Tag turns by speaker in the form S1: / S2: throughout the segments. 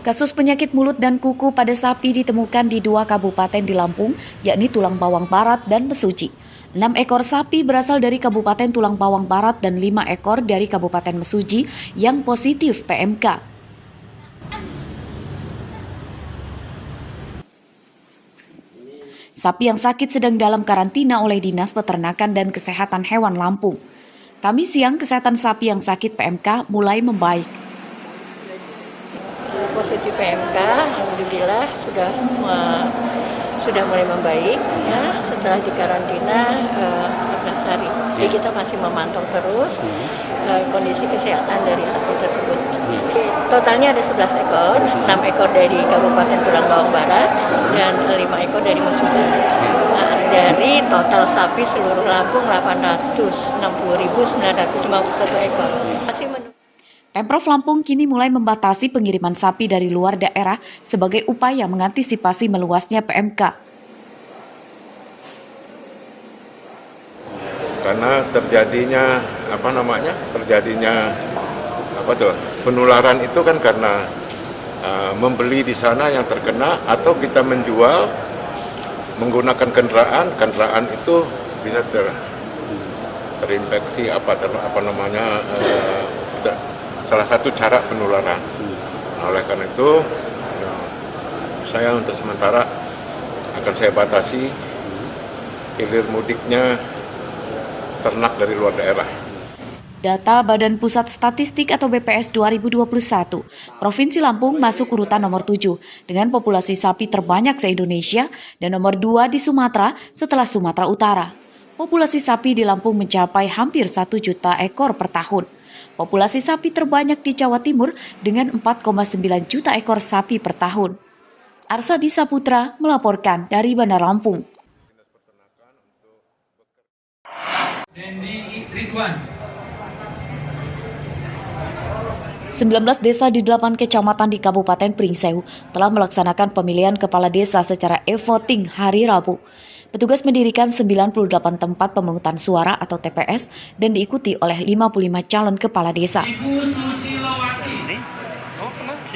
S1: Kasus penyakit mulut dan kuku pada sapi ditemukan di 2 kabupaten di Lampung, yakni Tulang Bawang Barat dan Mesuji. 6 ekor sapi berasal dari Kabupaten Tulang Bawang Barat dan 5 ekor dari Kabupaten Mesuji yang positif PMK. Sapi yang sakit sedang dalam karantina oleh Dinas Peternakan dan Kesehatan Hewan Lampung. Kamis siang, kesehatan sapi yang sakit PMK mulai membaik.
S2: Positif PMK, alhamdulillah sudah mulai membaik ya setelah dikarantina 14 hari. Jadi kita masih memantau terus kondisi kesehatan dari sapi tersebut. Totalnya ada 11 ekor, 6 ekor dari Kabupaten Tulang Bawang Barat dan 5 ekor dari Mesuji. Dari total sapi seluruh Lampung 860.951 ekor. Masih
S1: Pemprov Lampung kini mulai membatasi pengiriman sapi dari luar daerah sebagai upaya mengantisipasi meluasnya PMK.
S3: Karena terjadinya penularan itu kan karena membeli di sana yang terkena atau kita menjual menggunakan kendaraan itu bisa terinfeksi salah satu cara penularan. Oleh karena itu, saya untuk sementara akan saya batasi hilir mudiknya ternak dari luar daerah.
S1: Data Badan Pusat Statistik atau BPS 2021, Provinsi Lampung masuk urutan nomor 7 dengan populasi sapi terbanyak se-Indonesia dan nomor 2 di Sumatera setelah Sumatera Utara. Populasi sapi di Lampung mencapai hampir 1 juta ekor per tahun. Populasi sapi terbanyak di Jawa Timur dengan 4,9 juta ekor sapi per tahun. Arsadi Saputra melaporkan dari Bandar Lampung.
S4: Dendi Ridwan.
S1: 19 desa di 8 kecamatan di Kabupaten Pringsewu telah melaksanakan pemilihan kepala desa secara e-voting hari Rabu. Petugas mendirikan 98 tempat pemungutan suara atau TPS dan diikuti oleh 55 calon kepala desa.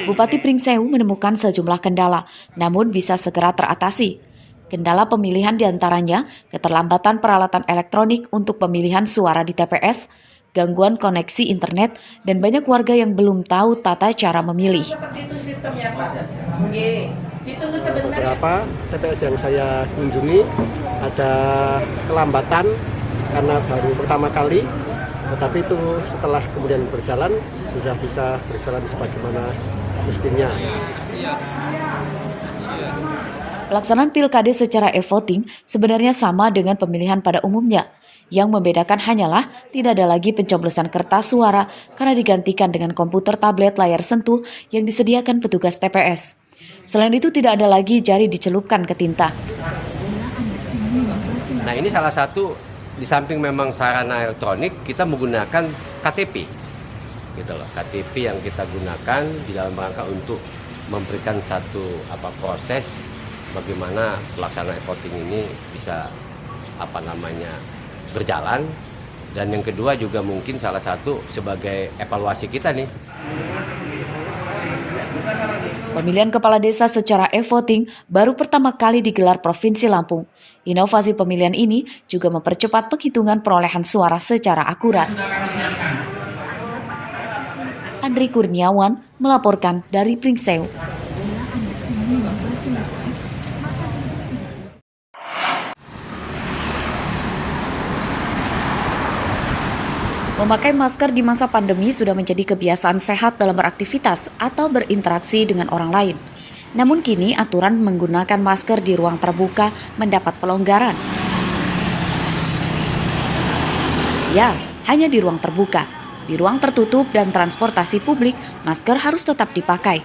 S1: Bupati Pringsewu menemukan sejumlah kendala, namun bisa segera teratasi. Kendala pemilihan diantaranya keterlambatan peralatan elektronik untuk pemilihan suara di TPS, gangguan koneksi internet, dan banyak warga yang belum tahu tata cara memilih.
S5: Beberapa TPS yang saya kunjungi ada kelambatan karena baru pertama kali, tetapi itu setelah kemudian berjalan sudah bisa berjalan sebagaimana mestinya.
S1: Pelaksanaan pilkada secara e-voting sebenarnya sama dengan pemilihan pada umumnya. Yang membedakan hanyalah tidak ada lagi pencoblosan kertas suara karena digantikan dengan komputer tablet layar sentuh yang disediakan petugas TPS. Selain itu tidak ada lagi jari dicelupkan ke tinta.
S6: Nah ini salah satu, di samping memang sarana elektronik, kita menggunakan KTP. Gitu loh, KTP yang kita gunakan di dalam rangka untuk memberikan satu proses bagaimana pelaksanaan e-voting ini bisa berjalan. Dan yang kedua juga mungkin salah satu sebagai evaluasi kita nih.
S1: Pemilihan kepala desa secara e-voting baru pertama kali digelar Provinsi Lampung. Inovasi pemilihan ini juga mempercepat penghitungan perolehan suara secara akurat. Andri Kurniawan melaporkan dari Pringsewu. Memakai masker di masa pandemi sudah menjadi kebiasaan sehat dalam beraktivitas atau berinteraksi dengan orang lain. Namun kini aturan menggunakan masker di ruang terbuka mendapat pelonggaran. Ya, hanya di ruang terbuka. Di ruang tertutup dan transportasi publik, masker harus tetap dipakai.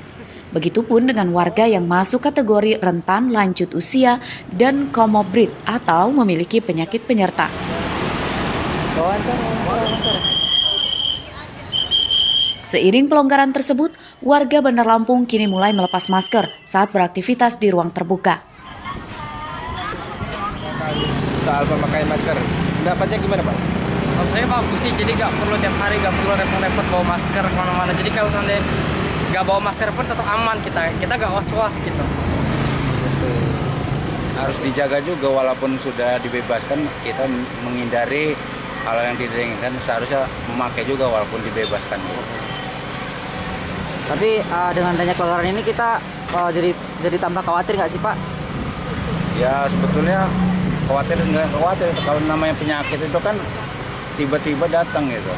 S1: Begitupun dengan warga yang masuk kategori rentan lanjut usia dan komorbid atau memiliki penyakit penyerta. Seiring pelonggaran tersebut, warga Bandar Lampung kini mulai melepas masker saat beraktivitas di ruang terbuka.
S7: Soal pemakaian masker, pendapatnya gimana Pak?
S4: Kalau saya bagus sih, jadi nggak perlu tiap hari, nggak perlu repot-repot bawa masker kemana-mana. Jadi kalau seandainya nggak bawa masker pun tetap aman, kita nggak was-was gitu.
S8: Harus dijaga juga walaupun sudah dibebaskan, kita menghindari hal yang tidak diinginkan, seharusnya memakai juga walaupun dibebaskan.
S9: Tapi dengan adanya pelonggaran ini kita jadi tambah khawatir nggak sih Pak?
S8: Ya sebetulnya khawatir nggak khawatir, kalau namanya penyakit itu kan tiba-tiba datang gitu.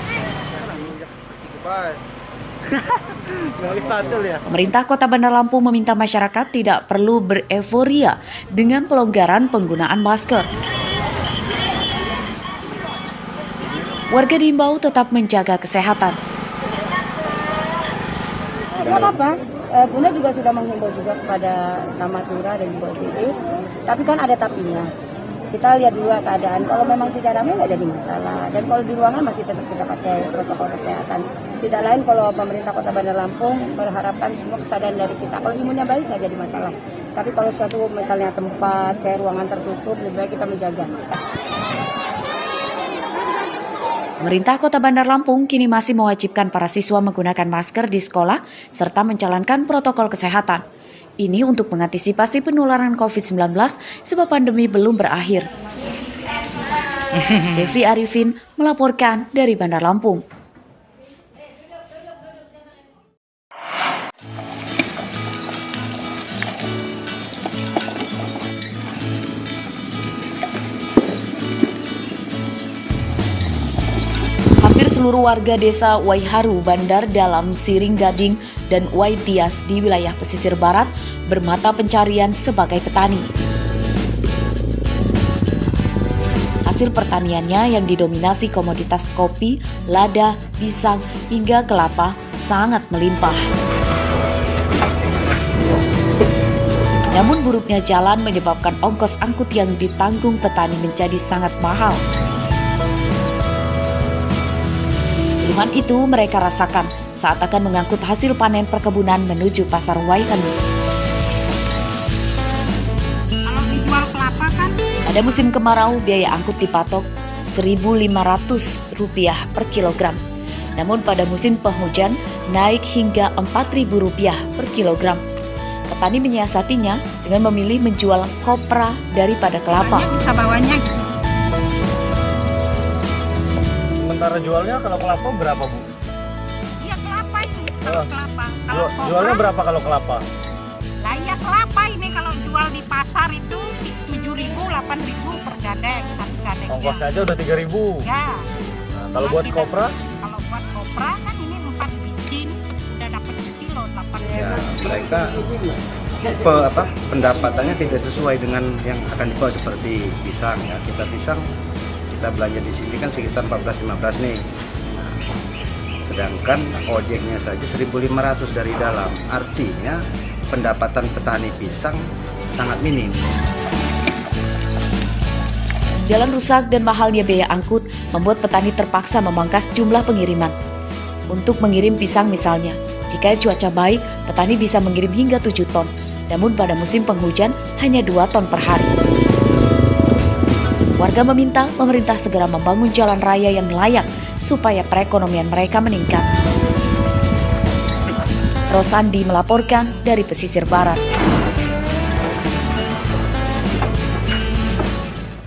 S1: Pemerintah Kota Bandar Lampung meminta masyarakat tidak perlu bereforia dengan pelonggaran penggunaan masker. Warga diimbau tetap menjaga kesehatan.
S10: Tidak apa-apa, Bunda juga sudah menghimbau juga kepada Camat Lurah dan juga OPD, tapi kan ada tapinya. Kita lihat dulu keadaan, kalau memang tidak ramai nggak jadi masalah. Dan kalau di ruangan masih tetap kita pakai protokol kesehatan. Tidak lain kalau pemerintah Kota Bandar Lampung berharapkan semua kesadaran dari kita. Kalau imunnya baik nggak jadi masalah. Tapi kalau suatu misalnya tempat, kayak ruangan tertutup, lebih baik kita menjaga.
S1: Pemerintah Kota Bandar Lampung kini masih mewajibkan para siswa menggunakan masker di sekolah serta menjalankan protokol kesehatan. Ini untuk mengantisipasi penularan COVID-19 sebab pandemi belum berakhir. Jeffrey Arifin melaporkan dari Bandar Lampung. Hampir seluruh warga desa Waiharu, Bandar Dalam, Siring Gading, dan Waitias di wilayah pesisir barat bermata pencarian sebagai petani. Hasil pertaniannya yang didominasi komoditas kopi, lada, pisang, hingga kelapa sangat melimpah. Namun buruknya jalan menyebabkan ongkos angkut yang ditanggung petani menjadi sangat mahal. Keluhan itu mereka rasakan saat akan mengangkut hasil panen perkebunan menuju pasar Waiharu.
S11: Kalau dijual kelapa kan?
S1: Pada musim kemarau, biaya angkut dipatok Rp1.500 per kilogram. Namun pada musim penghujan, naik hingga Rp4.000 per kilogram. Petani menyiasatinya dengan memilih menjual kopra daripada kelapa.
S11: Bisa bawanya gitu.
S7: Sementara jualnya kalau kelapa berapa, Bu?
S11: Iya kelapa ini, kalau kelapa. Kalau
S7: Jualnya berapa kalau kelapa?
S11: Lah iya kelapa ini kalau jual di pasar itu 7.000, 8.000 per gading, satu gadingnya.
S7: Ongkosnya aja udah 3.000.
S11: Ya.
S7: Nah, kalau buat kopra?
S11: Kalau buat kopra kan ini 4 biji, udah dapat sekilo 8.000.
S8: Ya, mereka pendapatannya tidak sesuai dengan yang akan dibawa seperti pisang ya. Kita belanja di sini kan sekitar 14-15 nih. Nah, sedangkan ojeknya saja 1.500 dari dalam. Artinya pendapatan petani pisang sangat minim.
S1: Jalan rusak dan mahalnya biaya angkut membuat petani terpaksa memangkas jumlah pengiriman. Untuk mengirim pisang misalnya, jika cuaca baik, petani bisa mengirim hingga 7 ton. Namun pada musim penghujan hanya 2 ton per hari. Warga meminta pemerintah segera membangun jalan raya yang layak supaya perekonomian mereka meningkat. Rosandi melaporkan dari pesisir barat.